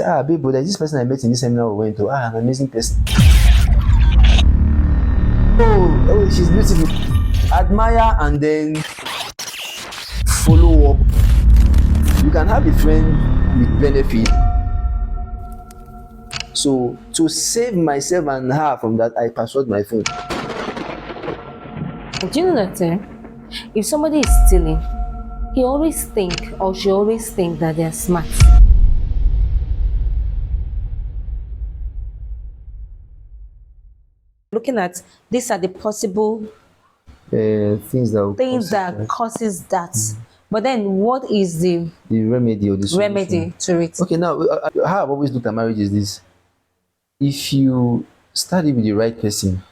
Ah, babe, but there's this person I met in this seminar we went to. Ah, an amazing person. Oh, she's beautiful. Admire and then follow up. You can have a friend with benefit. So to save myself and her from that, I password my phone. Do you know that if somebody is stealing, he always think or she always think that they're smart. Looking at these are the possible Things that will things cause that causes that. But then what is the the remedy or the solution. remedy to it? Okay, now how I've always looked at marriage is this: if you study with the right person,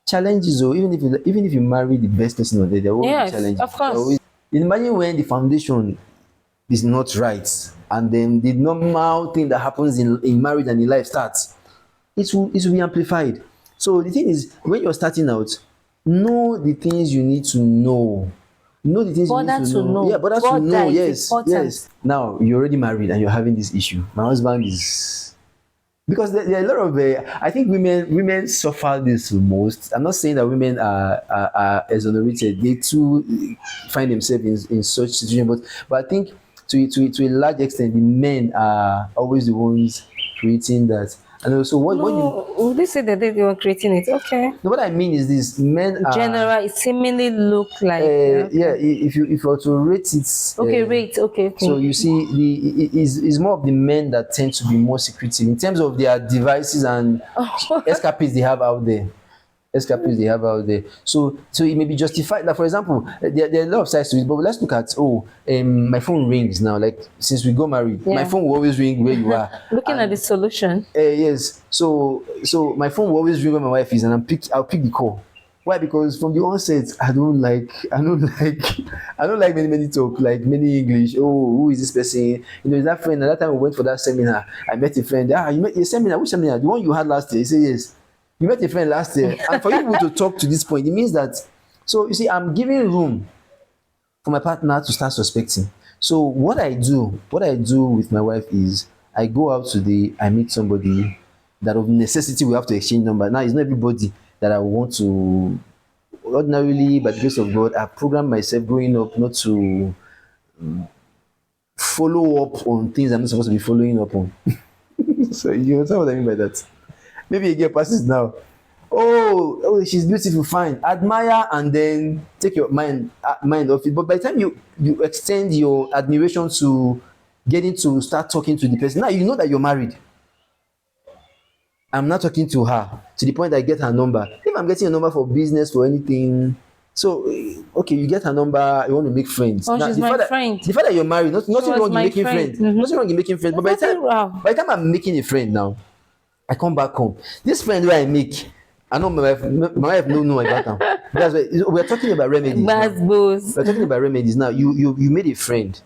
challenges, or even if you marry the best person on there will always Yes, be challenges. of course. There will always- imagine when the foundation is not right, and then the normal thing that happens in marriage and in life starts. It will be amplified. So the thing is, when you're starting out, know the things you need to know. Know the things you Bother need to to know. know. Yeah, but that's to Bother know. is Yes, important. yes. Now you're already married and you're having this issue. My husband is, because there are a lot of I think women suffer this most. I'm not saying that women are exonerated. They too find themselves in such situation, but I think to a large extent the men are always the ones creating that. And also what you No, would they say that they were creating it? Okay. no, what I mean is this: men are General, it seemingly look like yeah. If you were to rate it, okay, wait, okay. so you see, is more of the men that tend to be more secretive in terms of their devices and escapades they have out there. So it may be justified. Like for example, there are a lot of sides to it, but let's look at my phone rings now. Like since we got married, my Yeah. phone will always ring where you are. Looking at the solution. Yes. So my phone will always ring where my wife is, and I'll pick the call. Why? Because from the onset, I don't like many talk, like many English. Oh, who is this person? Is that friend? And that time we went for that seminar, I met a friend. Ah, you met a seminar? Which seminar? The one you had last year? He said yes. You met a friend last year, and for you people to talk to this point, it means that. So you see, I'm giving room for my partner to start suspecting. So what I do with my wife is I go out today, I meet somebody that of necessity we have to exchange number. Now it's not everybody that I want to. Ordinarily, by the grace of God, I programmed myself growing up not to follow up on things I'm not supposed to be following up on. So you understand what I mean by that? Maybe a girl passes now. Oh, she's beautiful, fine. Admire and then take your mind off it. But by the time you extend your admiration to getting to start talking to the person, now you know that you're married. I'm not talking to her to the point that I get her number. If I'm getting a number for business, for anything, so okay, you get her number, you want to make friends. Oh, she's the my fact that- friend. The fact that you're married, nothing was wrong in my making friend. friends. Mhm. Nothing wrong in making friends. But by the Nothing wrong. by the time I'm making a friend now, I come back home. This friend where I make, I know my wife no know about them. That's why we're talking about remedies. Bad Now. boss. We're talking about remedies now. You made a friend.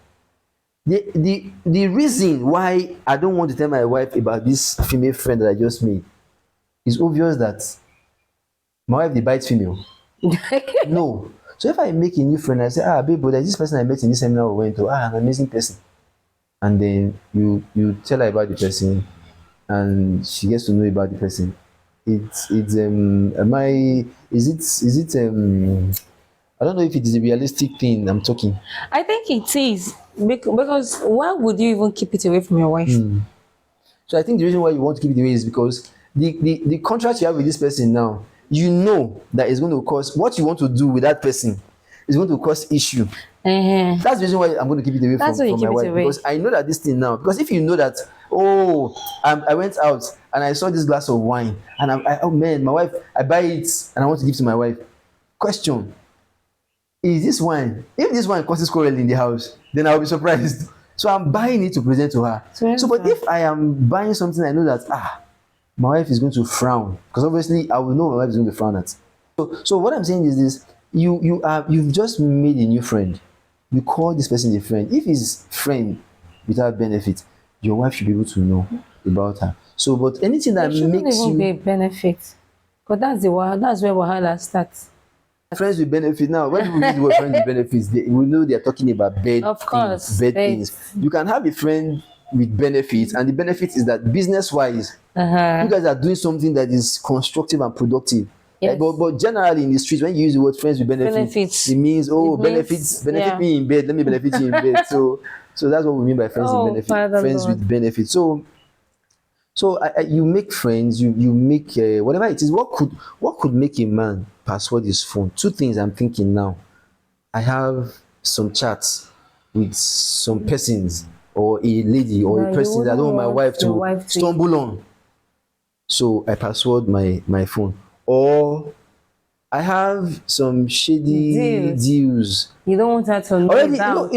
The reason why I don't want to tell my wife about this female friend that I just made is obvious that my wife dey bite female. No. So if I make a new friend, I say, ah, babe, but there's this person I met in this seminar we went to. Ah, an amazing person. And then you tell her about the person, and she gets to know about the person. It's am I is it I don't know if it is a realistic thing I'm talking. I think it is because why would you even keep it away from your wife? So I think the reason why you want to keep it away is because the contract you have with this person now, you know that it's going to cause what you want to do with that person is going to cause issue. That's the reason why I'm going to keep it away That's why you from keep my it wife, away. because I know that this thing now. Because if you know that, I went out and I saw this glass of wine, and oh man, my wife, I buy it and I want to give to my wife. Question: is this wine? If this wine causes quarrel in the house, then I'll be surprised. So I'm buying it to present to her. So, but if I am buying something, I know that my wife is going to frown, because obviously I will know my wife is going to frown at. So what I'm saying is this: you've just made a new friend. You call this person a friend. If it's friend without benefit, your wife should be able to know about her. So, but anything that It shouldn't makes even you be a benefit. But that's where Wahala starts. friends with benefit, now when people use the word friends with benefits, we know they're talking about bad Of course, bad bad. things. You can have a friend with benefits, and the benefit is that business wise, you guys are doing something that is constructive and productive. Yes. But generally in the streets, when you use the word friends with benefits, Benefits. it means It benefits means, benefit yeah. me in bed, let me benefit you in bed. So that's what we mean by friends with Oh, benefit, Father friends Lord. with benefits. So you make friends, you make whatever it is. What could make a man password his phone? Two things I'm thinking now. I have some chats with some persons, or a lady or a That you person that I don't wouldn't want my want wife your to wife to stumble on. So I password my phone. Or I have some shady Deals. deals. You don't want her to Already, lose out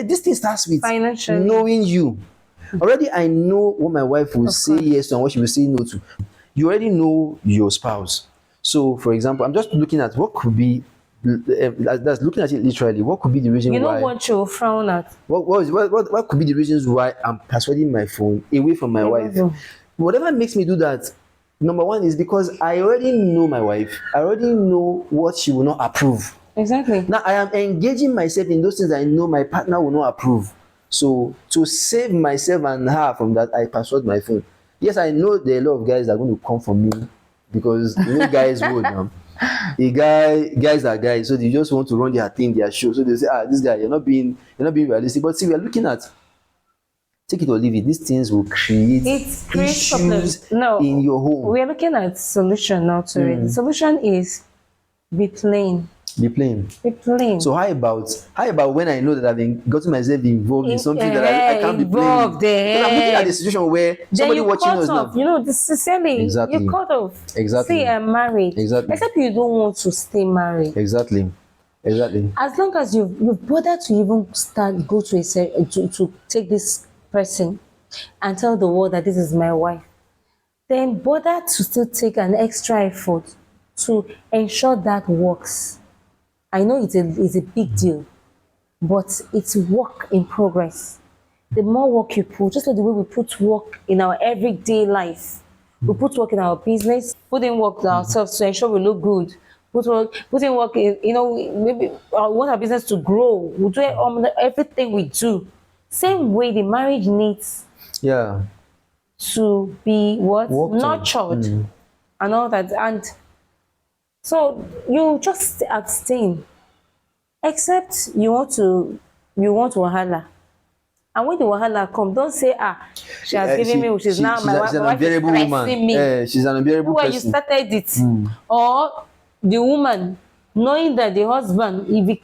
this thing starts with financially. knowing you. Already, I know what my wife will Of say course. yes to and what she will say no to. You already know your spouse. So, for example, I'm just looking at what could be. That's looking at it literally. What could be the reason You know why? what you frown at. What could be the reasons why I'm persuading my phone away from my wife? Mhm. Whatever makes me do that, number one is because I already know my wife. I already know what she will not approve. Exactly. Now I am engaging myself in those things I know my partner will not approve. So to save myself and her from that, I password my phone. Yes, I know there are a lot of guys that are going to come for me because guys would now. Guys are guys, so they just want to run their thing, their show. So they say, this guy, you're not being realistic. But see, we are looking at, take it or leave it. These things will create It creates problems. issues No, in your home. we are looking at solution now to it. The solution is be plain. Be plain. Be plain. So how about when I know that I've been gotten myself involved in something that I can't involved, be playing? Because I'm looking at the situation where then somebody you watching cut us off. now. Sincerely, Exactly. you cut off. Exactly. See, I'm married. Exactly. Except you don't want to stay married. Exactly. As long as you've bothered to even go to to take this person and tell the world that this is my wife, then bother to still take an extra effort to ensure that works. I know it's a big deal, but it's work in progress. The more work you put, just like the way we put work in our everyday life, we put work in our business, put in work ourselves to ensure we look good. Put in work in, maybe we want our business to grow. We do everything we do. Same way the marriage needs Yeah. to be what Worked on. nurtured and all that. And so you just abstain, except you want wahala. And when the wahala come, don't say, she has given me, she's now my wife. She's an My wife is unbearable woman. pressing me. She's an unbearable Where you person. started it, or the woman knowing that the husband, if he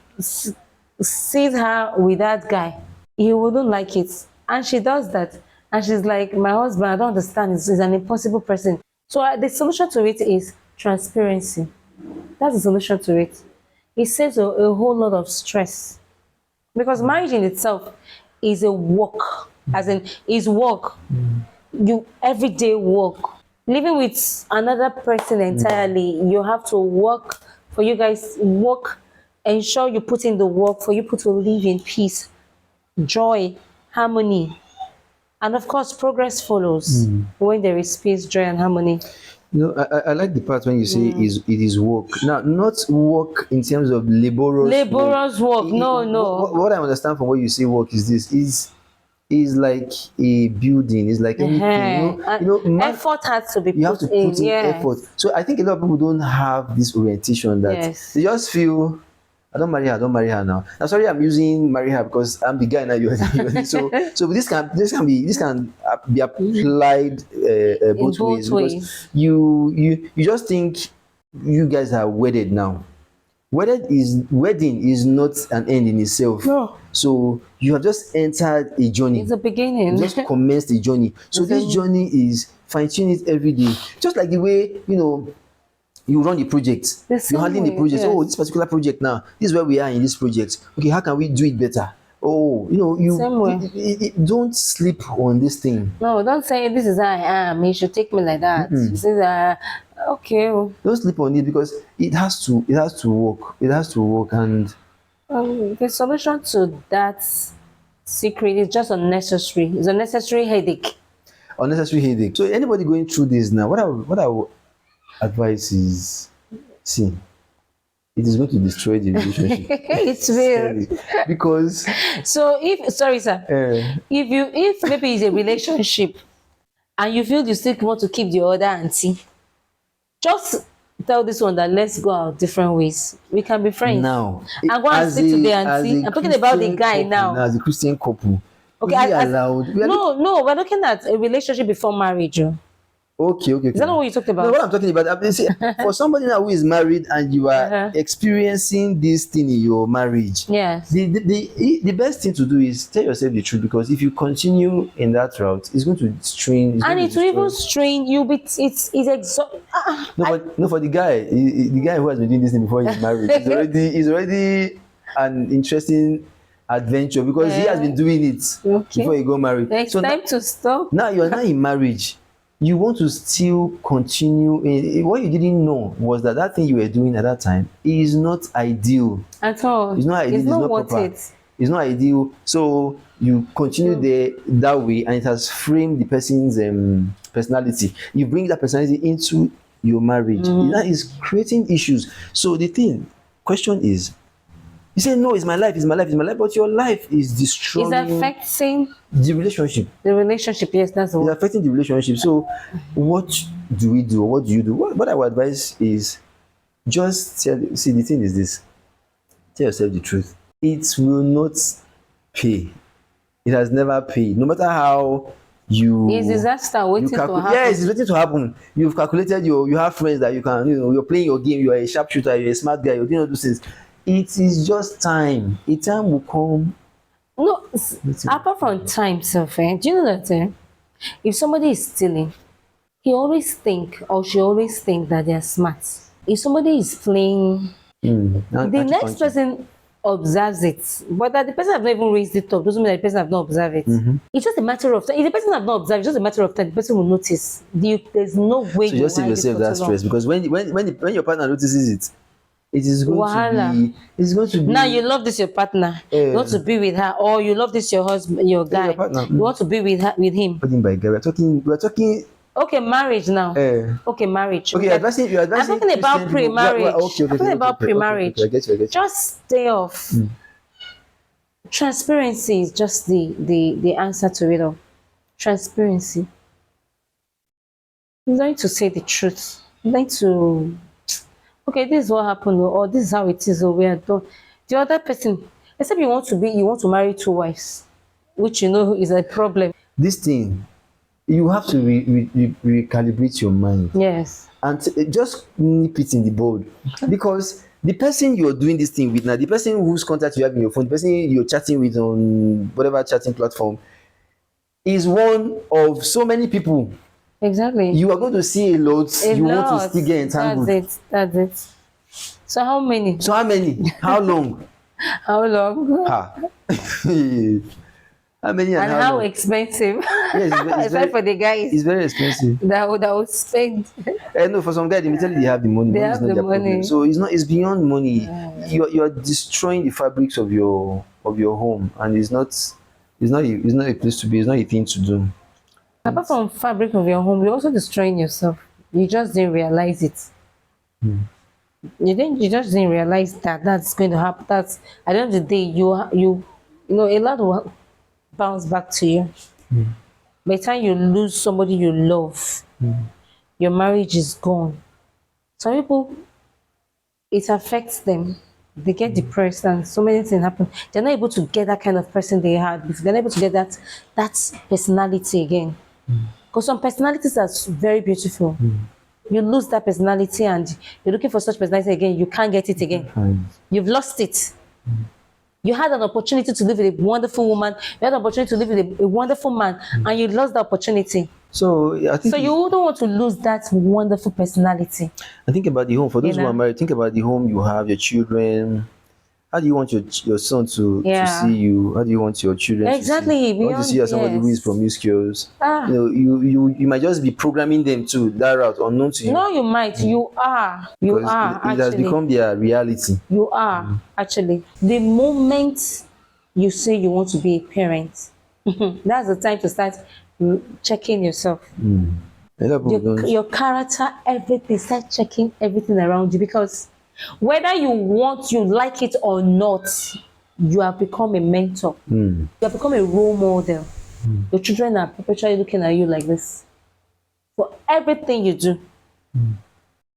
sees her with that guy, he wouldn't like it, and she does that, and she's like, my husband, I don't understand, he's an impossible person. So the solution to it is transparency. That's the solution to it. It saves a whole lot of stress, because marriage in itself is a work, as in is work. You everyday work. Living with another person entirely, you have to work for you guys. Work, ensure you put in the work for you people to live in peace, joy, harmony, and of course, progress follows when there is peace, joy, and harmony. I like the part when you say it is work. Now, not work in terms of laborious Work, no, no. What I understand from what you say work is this is like a building. It's like anything. Effort has to be You have put to put in yes. effort. So I think a lot of people don't have this orientation that Yes. they just feel, I don't marry her now. I'm sorry, I'm using marry her because I'm the guy now. So this can be applied both ways, because you just think you guys are wedded now. Wedding is not an end in itself. No. So you have just entered a journey. It's a beginning. You just commenced a journey. So this journey is fine-tune it every day. Just like the way you run the project. You're handling the project. Yes. Oh, this particular project now. This is where we are in this project. Okay, how can we do it better? Oh, Same way. don't sleep on this thing. No, don't say this is how I am. You should take me like that. You say that, okay. Don't sleep on it, because it has to work. It has to work. And The solution to that secret is just unnecessary. It's a necessary headache. unnecessary headache. So anybody going through this now, what I would advise is, see, it is going to destroy the relationship. It's real. Because So if sorry, sir, if maybe it's a relationship and you feel you still want to keep the other auntie, just tell this one that let's go our different ways. We can be friends. now, And go and stick to the as auntie. a I'm talking about the Christian guy couple, now. as a Christian couple, Okay, is it allowed? We are no, we're looking at a relationship before marriage. Oh. Okay. Is that not what you talked about? No, what I'm talking about, see, for somebody now who is married and you are Uh-huh. experiencing this thing in your marriage, Yes. the best thing to do is tell yourself the truth, because if you continue in that route, it's going to strain. It's And going it to will even destroy. strain you. It's No, for the guy, the guy who has been doing this thing before he's married, is already an interesting adventure, because he has been doing it before he got married. It's So time to stop. now you are now in marriage. You want to still continue. What you didn't know was that that thing you were doing at that time is not ideal. At all. It's not ideal. It's not worth proper. it. It's not ideal. So you continue there that way, and it has framed the person's personality. You bring that personality into your marriage. That is creating issues. So the question is, you say no, it's my life, but your life is It's destroying affecting the relationship. the relationship. Yes, that's the It's word. affecting the relationship. So what do we do? What do you do? What I would advise is just see, the thing is this: tell yourself the truth. It will not pay. It has never paid. No matter how you It's disaster waiting to happen. yes, it's waiting to happen. You've calculated you have friends that you can, you're playing your game, you're a sharpshooter, you're a smart guy, you're doing all those things. It is just time. A time will come. No, apart from time self, do you know that if somebody is stealing, he always think or she always think that they're smart. If somebody is playing, the next person observes it, but that the person have not even raised it up doesn't mean that the person have not observed it. It's just a matter of time. If the person have not observed, it's just a matter of time. The person will notice. There's no way So just save hide it yourself for that too long. stress, because when your partner notices it, it is going Wahala. to be. It's going to be. Now you love this your partner, you want to be with her, or you love this your husband, your guy, your partner. you want to be with her, with him. What do you mean by guy? We're talking. Okay, marriage now. Okay, marriage. Okay, you're advising. I'm talking about Christian people. pre-marriage. Okay, I'm talking about pre-marriage. I get you. Just stay off. Transparency is just the answer to it all. Transparency. Learn to say the truth. Learn to, okay, this is what happened, or this is how it is, or we are done. The other person, except you want to marry two wives, which you know is a problem. This thing, you have to recalibrate your mind. Yes. And just nip it in the bud, because the person you're doing this thing with now, the person whose contact you have in your phone, the person you're chatting with on whatever chatting platform, is one of so many people. Exactly. You are going to see a lot. You want to still get entangled. That's it. So how many? So how many? How long? How long? Ha. How many And how how long? expensive? Yes, it's Aside for the guys it's very expensive. that would spend. No, for some guys, immediately they have the money. They Money is have not the their money. problem. So it's beyond money. You're destroying the fabrics of your home, and it's not a place to be. It's not a thing to do. Apart from fabric of your home, you're also destroying yourself. You just didn't realize it. You just didn't realize that that's going to happen. That's at the end of the day, you know a lot will bounce back to you. By the time you lose somebody you love, your marriage is gone. Some people, it affects them. They get depressed and so many things happen. They're not able to get that kind of person they had before. They're not able to get that personality again. Because some personalities are very beautiful. You lose that personality and you're looking for such personality again, you can't get it again. You've lost it. You had an opportunity to live with a wonderful woman, you had an opportunity to live with a wonderful man, and you lost the opportunity. So I think So you wouldn't want to lose that wonderful personality. I think about the home. For those who know? are married, think about the home you have, your children. How do you want your son to see you? How do you want your children Exactly, to see you? You want to see you as somebody who is yes. promiscuous. Ah. You might just be programming them to that route unknown to you. No, you might. You are. You Because are it has actually. become their reality. You are actually. The moment you say you want to be a parent, that's the time to start checking yourself. A lot of people don't. Your character, everything. Start checking everything around you, because Whether you like it or not, you have become a mentor. You have become a role model. Your children are perpetually looking at you like this for everything you do.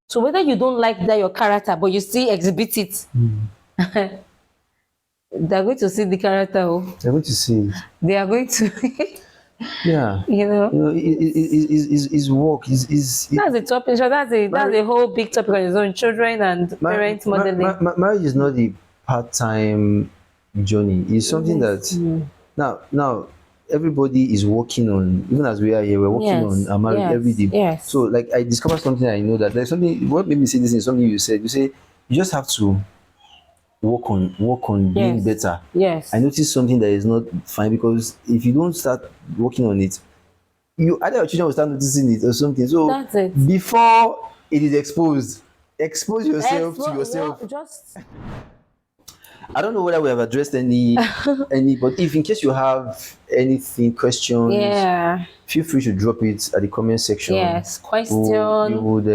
So whether you don't like that your character, but you still exhibit it, they're going to see the character. Oh. They're going to see it. They are going to, Yeah. you know. His work is That's a topic. So that's a whole big topic on its own. Children and parent modeling. marriage is not a part-time journey. It's something that now everybody is working on. Even as we are here, we're working Yes, on our marriage yes, every day. yes. So like I discovered something. I know that there's something. What made me say this is something you said. You say you just have to work on being Yes. better. Yes. I noticed something that is not fine, because if you don't start working on it, you either your children will start noticing it or something. So That's it. before it is exposed, expose yourself to Well, yourself. just I don't know whether we have addressed any but if in case you have anything, questions, yeah. feel free to drop it at the comment section. Yes. We Question, would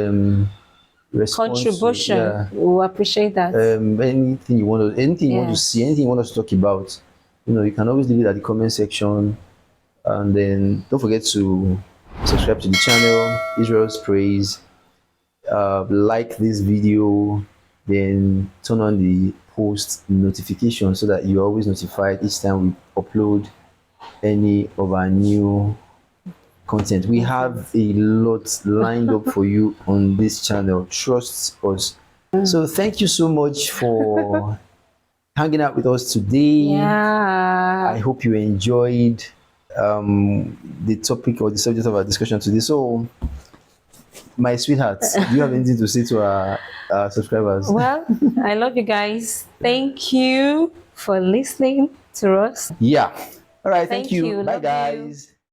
respond to, contribution. yeah. We appreciate that. Anything you want to Yes. see, anything you want us to talk about, you can always leave it at the comment section. And then don't forget to subscribe to the channel, Israel's Praise. Like this video, then turn on the post notification so that you're always notified each time we upload any of our new content. We have a lot lined up for you on this channel. Trust us. So thank you so much for hanging out with us today. I Yeah. hope you enjoyed the topic or the subject of our discussion today. So, my sweetheart, do you have anything to say to our subscribers? Well, I love you guys. Thank you for listening to us. Yeah. All right. Thank Thank you. you. Bye, Love you. guys.